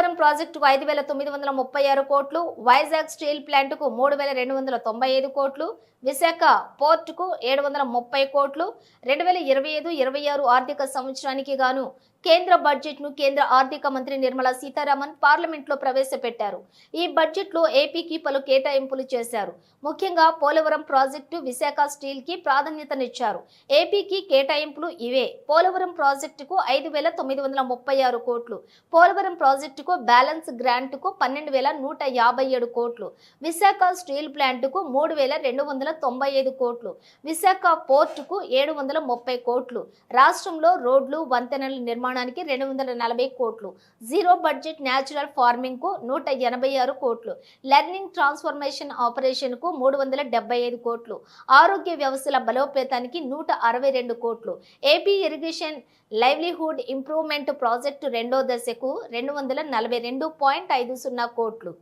పోలవరం ప్రాజెక్టుకు 5,936 కోట్లు, వైజాగ్ స్టీల్ ప్లాంటుకు 3,295 కోట్లు, విశాఖ పోర్టుకు 730 కోట్లు, 2025-26 ఆర్థిక సంవత్సరానికి గాను కేంద్ర బడ్జెట్ ను కేంద్ర ఆర్థిక మంత్రి నిర్మలా సీతారామన్ పార్లమెంట్ లో ప్రవేశపెట్టారు. ఈ బడ్జెట్ లో ఏపీకి పలు కేటాయింపులు చేశారు. ముఖ్యంగా పోలవరం ప్రాజెక్టు, విశాఖ స్టీల్ కి ప్రాధాన్యతనిచ్చారు. ఏపీకి కేటాయింపులు ఇవే. పోలవరం ప్రాజెక్టుకు 5,936 కోట్లు, పోలవరం ప్రాజెక్టుకు బ్యాలెన్స్ గ్రాంట్కు 12,157 కోట్లు, విశాఖ స్టీల్ ప్లాంటుకు 3,295 కోట్లు, విశాఖ పోర్టుకు 730 కోట్లు, రాష్ట్రంలో రోడ్లు, వంతెనల నిర్మాణానికి 240 కోట్లు, జీరో బడ్జెట్ న్యాచురల్ ఫార్మింగ్ కు 186 కోట్లు, లెర్నింగ్ ట్రాన్స్ఫర్మేషన్ ఆపరేషన్ కు 375 కోట్లు, ఆరోగ్య వ్యవస్థల బలోపేతానికి 162 కోట్లు, AP irrigation livelihood improvement project రెండో దశకు 242.50 కోట్లు.